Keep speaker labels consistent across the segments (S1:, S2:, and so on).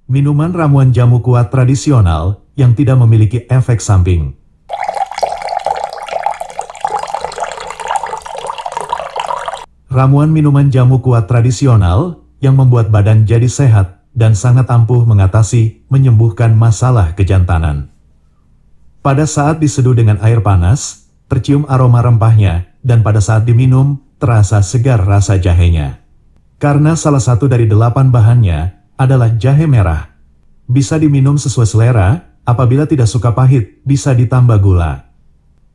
S1: Minuman ramuan jamu kuat tradisional yang tidak memiliki efek samping. Ramuan minuman jamu kuat tradisional yang membuat badan jadi sehat dan sangat ampuh mengatasi, menyembuhkan masalah kejantanan. Pada saat diseduh dengan air panas, tercium aroma rempahnya, dan pada saat diminum, terasa segar rasa jahenya. Karena salah satu dari 8 bahannya adalah jahe merah. Bisa diminum sesuai selera, apabila tidak suka pahit, bisa ditambah gula.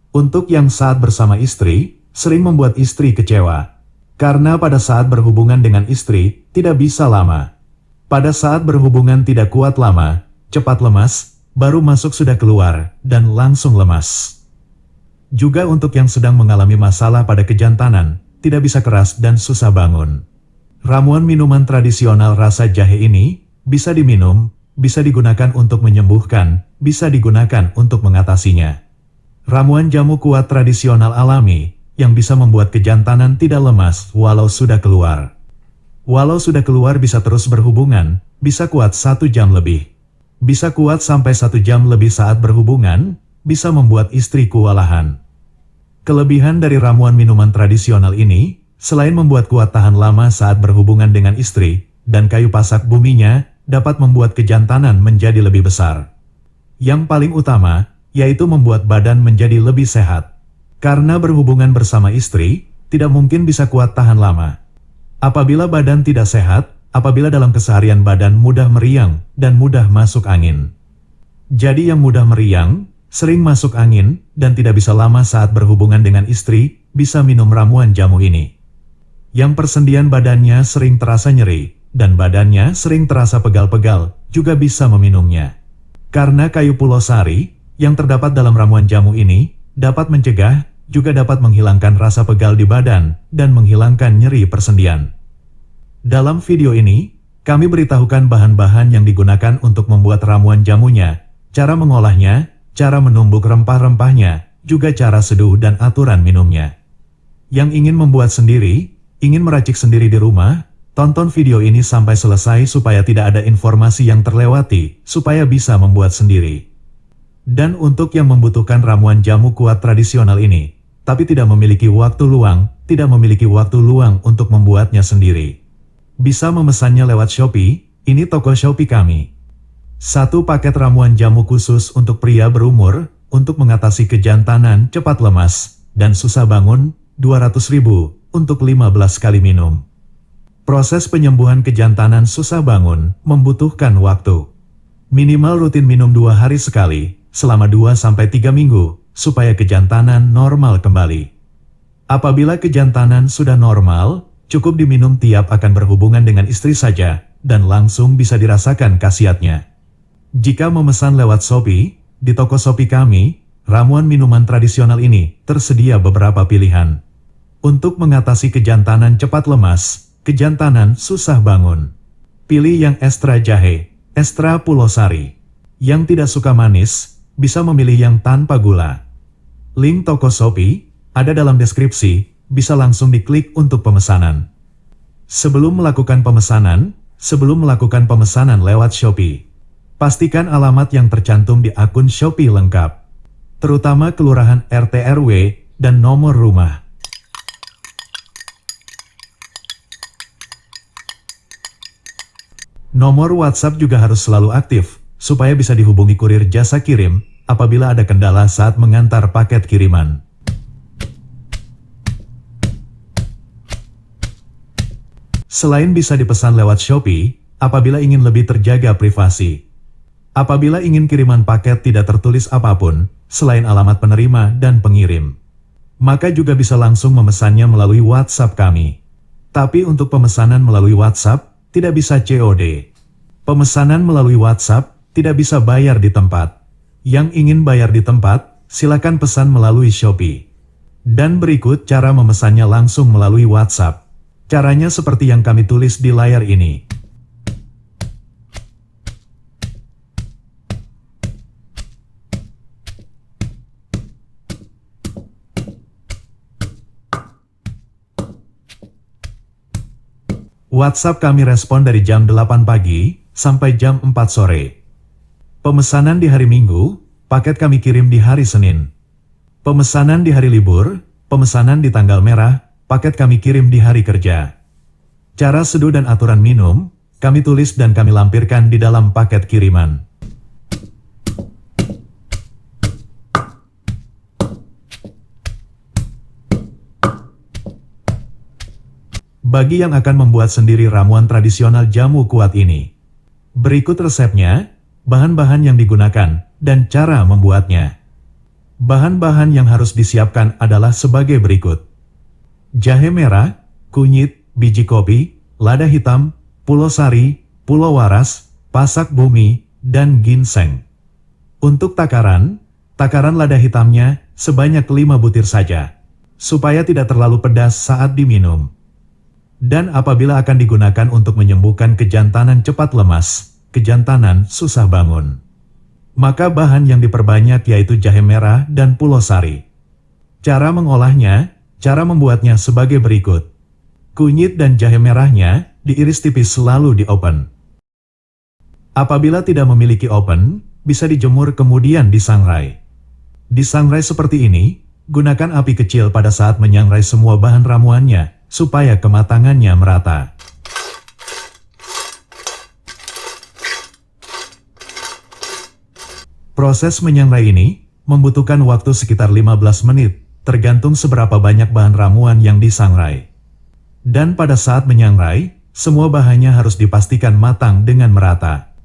S1: Untuk yang saat bersama istri, sering membuat istri kecewa. Karena pada saat berhubungan dengan istri, tidak bisa lama. Pada saat berhubungan tidak kuat lama, cepat lemas, baru masuk sudah keluar, dan langsung lemas. Juga untuk yang sedang mengalami masalah pada kejantanan, tidak bisa keras dan susah bangun. Ramuan minuman tradisional rasa jahe ini, bisa diminum, bisa digunakan untuk menyembuhkan, bisa digunakan untuk mengatasinya. Ramuan jamu kuat tradisional alami, yang bisa membuat kejantanan tidak lemas walau sudah keluar. Walau sudah keluar bisa terus berhubungan, bisa kuat 1 jam lebih. Bisa kuat sampai 1 jam lebih saat berhubungan, bisa membuat istri kewalahan. Kelebihan dari ramuan minuman tradisional ini, selain membuat kuat tahan lama saat berhubungan dengan istri, dan kayu pasak buminya, dapat membuat kejantanan menjadi lebih besar. Yang paling utama, yaitu membuat badan menjadi lebih sehat. Karena berhubungan bersama istri, tidak mungkin bisa kuat tahan lama. Apabila badan tidak sehat, apabila dalam keseharian badan mudah meriang dan mudah masuk angin. Jadi yang mudah meriang, sering masuk angin, dan tidak bisa lama saat berhubungan dengan istri, bisa minum ramuan jamu ini. Yang persendian badannya sering terasa nyeri, dan badannya sering terasa pegal-pegal, juga bisa meminumnya. Karena kayu pulau sari, yang terdapat dalam ramuan jamu ini, dapat mencegah, juga dapat menghilangkan rasa pegal di badan, dan menghilangkan nyeri persendian. Dalam video ini, kami beritahukan bahan-bahan yang digunakan untuk membuat ramuan jamunya, cara mengolahnya, cara menumbuk rempah-rempahnya, juga cara seduh dan aturan minumnya. Yang ingin membuat sendiri, ingin meracik sendiri di rumah, tonton video ini sampai selesai supaya tidak ada informasi yang terlewati, supaya bisa membuat sendiri. Dan untuk yang membutuhkan ramuan jamu kuat tradisional ini, tapi tidak memiliki waktu luang, untuk membuatnya sendiri, bisa memesannya lewat Shopee, ini toko Shopee kami. 1 paket ramuan jamu khusus untuk pria berumur, untuk mengatasi kejantanan cepat lemas, dan susah bangun, 200.000, untuk 15 kali minum. Proses penyembuhan kejantanan susah bangun, membutuhkan waktu. Minimal rutin minum 2 hari sekali, selama 2-3 minggu, supaya kejantanan normal kembali. Apabila kejantanan sudah normal, cukup diminum tiap akan berhubungan dengan istri saja, dan langsung bisa dirasakan khasiatnya. Jika memesan lewat Shopee, di toko Shopee kami, ramuan minuman tradisional ini tersedia beberapa pilihan. Untuk mengatasi kejantanan cepat lemas, kejantanan susah bangun. Pilih yang ekstra jahe, ekstra pulau sari. Yang tidak suka manis, bisa memilih yang tanpa gula. Link toko Shopee ada dalam deskripsi, bisa langsung diklik untuk pemesanan. Sebelum melakukan pemesanan lewat Shopee, pastikan alamat yang tercantum di akun Shopee lengkap, terutama kelurahan RT RW dan nomor rumah. Nomor WhatsApp juga harus selalu aktif, supaya bisa dihubungi kurir jasa kirim apabila ada kendala saat mengantar paket kiriman. Selain bisa dipesan lewat Shopee, apabila ingin lebih terjaga privasi. Apabila ingin kiriman paket tidak tertulis apapun, selain alamat penerima dan pengirim, maka juga bisa langsung memesannya melalui WhatsApp kami. Tapi untuk pemesanan melalui WhatsApp, tidak bisa COD. Pemesanan melalui WhatsApp, tidak bisa bayar di tempat. Yang ingin bayar di tempat, silakan pesan melalui Shopee. Dan berikut cara memesannya langsung melalui WhatsApp. Caranya seperti yang kami tulis di layar ini. WhatsApp kami respon dari jam 8 pagi sampai jam 4 sore. Pemesanan di hari Minggu, paket kami kirim di hari Senin. Pemesanan di hari libur, pemesanan di tanggal merah, paket kami kirim di hari kerja. Cara seduh dan aturan minum, kami tulis dan kami lampirkan di dalam paket kiriman. Bagi yang akan membuat sendiri ramuan tradisional jamu kuat ini, berikut resepnya, bahan-bahan yang digunakan, dan cara membuatnya. Bahan-bahan yang harus disiapkan adalah sebagai berikut. Jahe merah, kunyit, biji kopi, lada hitam, pulau sari, pulau waras, pasak bumi, dan ginseng. Untuk takaran lada hitamnya sebanyak 5 butir saja, supaya tidak terlalu pedas saat diminum. Dan apabila akan digunakan untuk menyembuhkan kejantanan cepat lemas, kejantanan susah bangun, maka bahan yang diperbanyak yaitu jahe merah dan pulau sari. Cara mengolahnya, cara membuatnya sebagai berikut. Kunyit dan jahe merahnya diiris tipis lalu di-oven. Apabila tidak memiliki oven, bisa dijemur kemudian disangrai. Disangrai seperti ini, gunakan api kecil pada saat menyangrai semua bahan ramuannya, supaya kematangannya merata. Proses menyangrai ini membutuhkan waktu sekitar 15 menit, tergantung seberapa banyak bahan ramuan yang disangrai. Dan pada saat menyangrai, semua bahannya harus dipastikan matang dengan merata.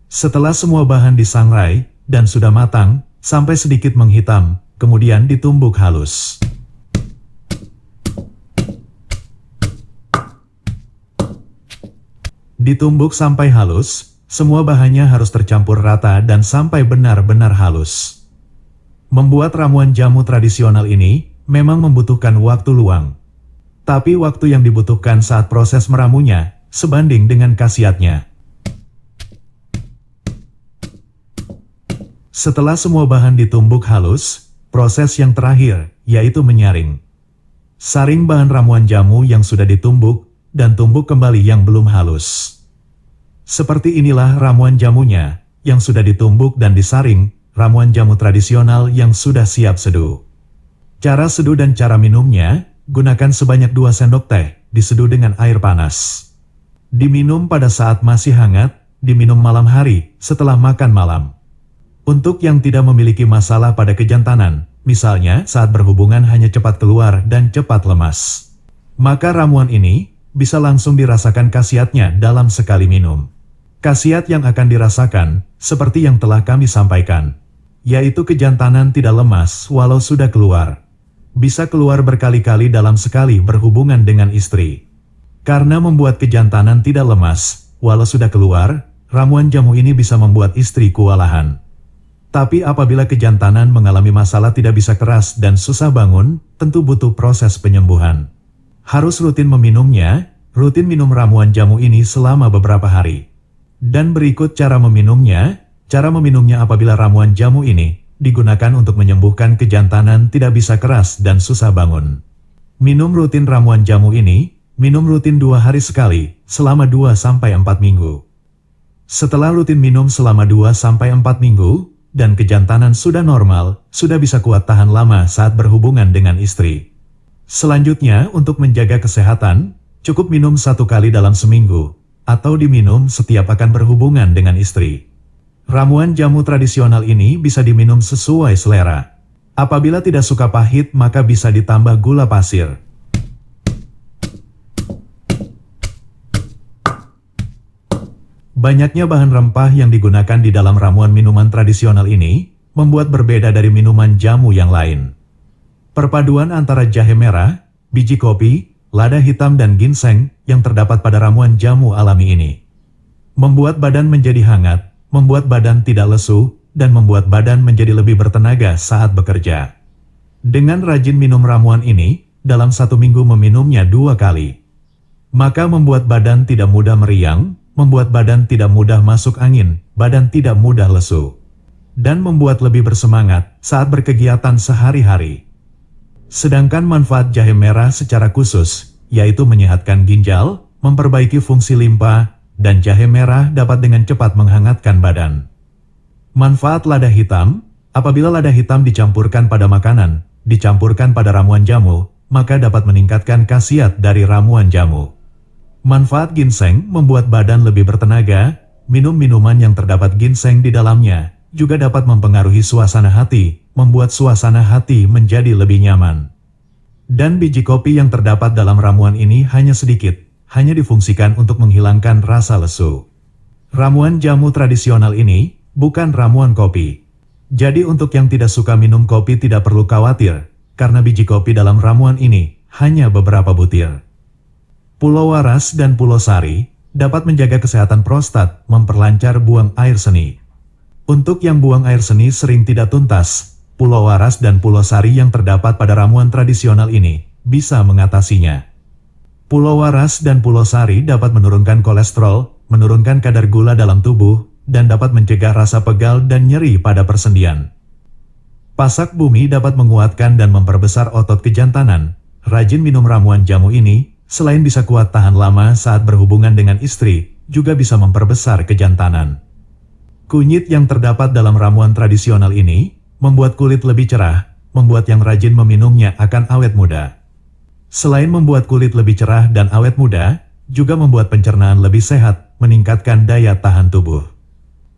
S1: Setelah semua bahan disangrai dan sudah matang, sampai sedikit menghitam, kemudian ditumbuk halus. Ditumbuk sampai halus, semua bahannya harus tercampur rata dan sampai benar-benar halus. Membuat ramuan jamu tradisional ini memang membutuhkan waktu luang. Tapi waktu yang dibutuhkan saat proses meramunya sebanding dengan khasiatnya. Setelah semua bahan ditumbuk halus, proses yang terakhir yaitu menyaring. Saring bahan ramuan jamu yang sudah ditumbuk dan tumbuk kembali yang belum halus. Seperti inilah ramuan jamunya yang sudah ditumbuk dan disaring, ramuan jamu tradisional yang sudah siap seduh. Cara seduh dan cara minumnya, gunakan sebanyak 2 sendok teh, diseduh dengan air panas. Diminum pada saat masih hangat, diminum malam hari setelah makan malam. Untuk yang tidak memiliki masalah pada kejantanan, misalnya saat berhubungan hanya cepat keluar dan cepat lemas, maka ramuan ini bisa langsung dirasakan khasiatnya dalam sekali minum. Khasiat yang akan dirasakan, seperti yang telah kami sampaikan, yaitu kejantanan tidak lemas walau sudah keluar. Bisa keluar berkali-kali dalam sekali berhubungan dengan istri. Karena membuat kejantanan tidak lemas, walau sudah keluar, ramuan jamu ini bisa membuat istri kewalahan. Tapi apabila kejantanan mengalami masalah tidak bisa keras dan susah bangun, tentu butuh proses penyembuhan. Harus rutin meminumnya, rutin minum ramuan jamu ini selama beberapa hari. Dan berikut cara meminumnya. Cara meminumnya apabila ramuan jamu ini digunakan untuk menyembuhkan kejantanan tidak bisa keras dan susah bangun. Minum rutin ramuan jamu ini, minum rutin 2 hari sekali, selama 2-4 minggu. Setelah rutin minum selama 2-4 minggu, dan kejantanan sudah normal, sudah bisa kuat tahan lama saat berhubungan dengan istri. Selanjutnya, untuk menjaga kesehatan, cukup minum 1 kali dalam seminggu, atau diminum setiap akan berhubungan dengan istri. Ramuan jamu tradisional ini bisa diminum sesuai selera. Apabila tidak suka pahit, maka bisa ditambah gula pasir. Banyaknya bahan rempah yang digunakan di dalam ramuan minuman tradisional ini membuat berbeda dari minuman jamu yang lain. Perpaduan antara jahe merah, biji kopi, lada hitam dan ginseng yang terdapat pada ramuan jamu alami ini membuat badan menjadi hangat, membuat badan tidak lesu, dan membuat badan menjadi lebih bertenaga saat bekerja. Dengan rajin minum ramuan ini, dalam 1 minggu meminumnya 2 kali, maka membuat badan tidak mudah meriang, membuat badan tidak mudah masuk angin, badan tidak mudah lesu, dan membuat lebih bersemangat saat berkegiatan sehari-hari. Sedangkan manfaat jahe merah secara khusus, yaitu menyehatkan ginjal, memperbaiki fungsi limpa, dan jahe merah dapat dengan cepat menghangatkan badan. Manfaat lada hitam. Apabila lada hitam dicampurkan pada makanan, dicampurkan pada ramuan jamu, maka dapat meningkatkan khasiat dari ramuan jamu. Manfaat ginseng membuat badan lebih bertenaga. Minum minuman yang terdapat ginseng di dalamnya juga dapat mempengaruhi suasana hati, membuat suasana hati menjadi lebih nyaman. Dan biji kopi yang terdapat dalam ramuan ini hanya sedikit, hanya difungsikan untuk menghilangkan rasa lesu. Ramuan jamu tradisional ini bukan ramuan kopi. Jadi untuk yang tidak suka minum kopi tidak perlu khawatir, karena biji kopi dalam ramuan ini hanya beberapa butir. Pulau Waras dan Pulau Sari dapat menjaga kesehatan prostat, memperlancar buang air seni. Untuk yang buang air seni sering tidak tuntas, Pulau Waras dan Pulau Sari yang terdapat pada ramuan tradisional ini bisa mengatasinya. Pulau Waras dan Pulau Sari dapat menurunkan kolesterol, menurunkan kadar gula dalam tubuh, dan dapat mencegah rasa pegal dan nyeri pada persendian. Pasak bumi dapat menguatkan dan memperbesar otot kejantanan. Rajin minum ramuan jamu ini, selain bisa kuat tahan lama saat berhubungan dengan istri, juga bisa memperbesar kejantanan. Kunyit yang terdapat dalam ramuan tradisional ini membuat kulit lebih cerah, membuat yang rajin meminumnya akan awet muda. Selain membuat kulit lebih cerah dan awet muda, juga membuat pencernaan lebih sehat, meningkatkan daya tahan tubuh.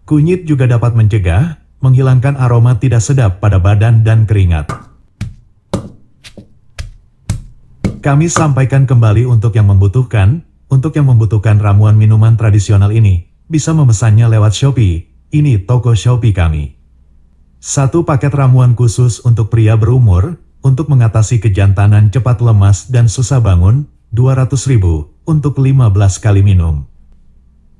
S1: Kunyit juga dapat mencegah, menghilangkan aroma tidak sedap pada badan dan keringat. Kami sampaikan kembali untuk yang membutuhkan ramuan minuman tradisional ini, bisa memesannya lewat Shopee. Ini toko Shopee kami. 1 paket ramuan khusus untuk pria berumur, untuk mengatasi kejantanan cepat lemas dan susah bangun, 200.000 untuk 15 kali minum.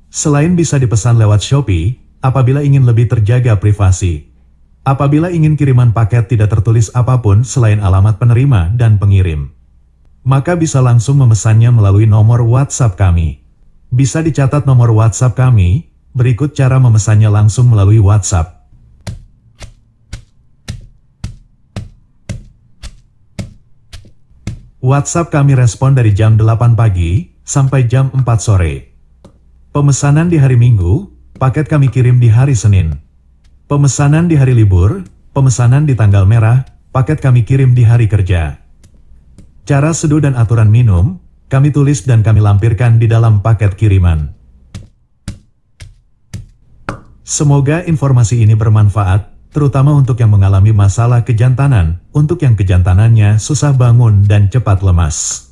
S1: Selain bisa dipesan lewat Shopee, apabila ingin lebih terjaga privasi. Apabila ingin kiriman paket tidak tertulis apapun selain alamat penerima dan pengirim, maka bisa langsung memesannya melalui nomor WhatsApp kami. Bisa dicatat nomor WhatsApp kami, berikut cara memesannya langsung melalui WhatsApp. WhatsApp kami respon dari jam 8 pagi sampai jam 4 sore. Pemesanan di hari Minggu, paket kami kirim di hari Senin. Pemesanan di hari libur, pemesanan di tanggal merah, paket kami kirim di hari kerja. Cara seduh dan aturan minum, kami tulis dan kami lampirkan di dalam paket kiriman. Semoga informasi ini bermanfaat, terutama untuk yang mengalami masalah kejantanan, untuk yang kejantanannya susah bangun dan cepat lemas.